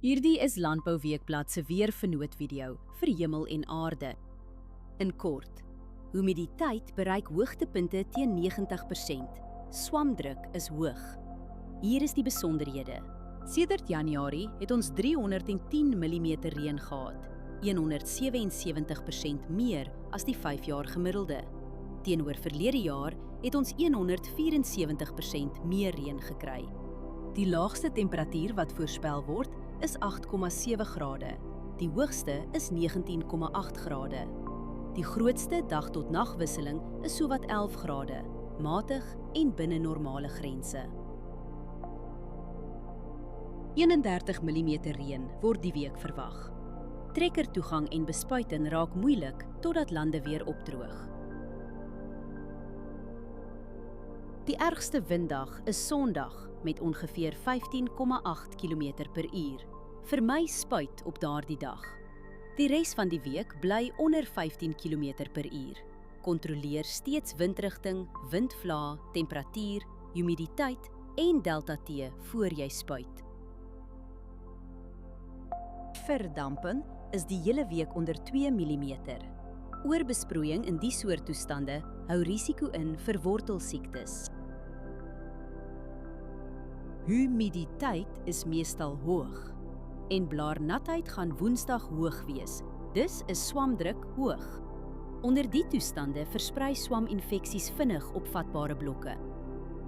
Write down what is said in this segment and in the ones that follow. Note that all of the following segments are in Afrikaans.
Hierdie is Landbouweekblad se weervernoot-video vir hemel en aarde. In kort, humiditeit bereik hoogtepunte teen 90%. Swamdruk is hoog. Hier is die besonderhede. Sedert Januarie het ons 310 mm reën gehad, 177% meer as die 5-jaar gemiddelde. Teenoor verlede jaar het ons 174% meer reën gekry. Die laagste temperatuur wat voorspel word is 8,7 grade. Die hoogste is 19,8 grade. Die grootste dag tot nagwisseling is sowat 11 grade, matig en binne normale grense. 31 mm reën word die week verwag. Trekkertoegang en bespuiting raak moeilik totdat lande weer opdroog. Die ergste winddag is Sondag met ongeveer 15,8 km/h. Vermy spuit op daardie dag. Die res van die week bly onder 15 km/h. Kontroleer steeds windrigting, windvlae, temperatuur, humiditeit en delta T voor jy spuit. Verdamping is die hele week onder 2 mm. Oorbesproeiing in die soort toestande hou risiko in vir wortelsiektes. Humiditeit is meestal hoog en blaarnatheid gaan Woensdag hoog wees. Dis is swamdruk hoog. Onder die toestande versprei swaminfeksies vinnig op vatbare blokke.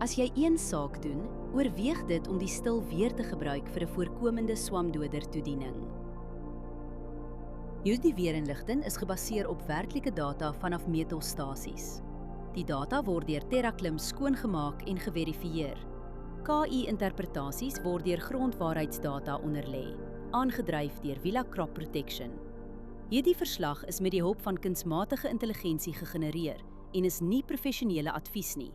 As jy een saak doen, oorweeg dit om die stil weer te gebruik vir 'n voorkomende swamdoder toediening. Hierdie weerinligting is gebaseer op werklike data vanaf meetstasies. Die data word deur TerraClim skoongemaak en geverifieer. KI-interpretasies word deur grondwaarheidsdata onderlê, aangedryf deur Villa Crop Protection. Hierdie verslag is met die hulp van kunsmatige intelligensie gegenereer en is nie professionele advies nie.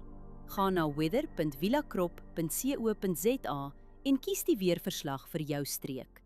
Gaan na weather.villacrop.co.za en kies die weerverslag vir jou streek.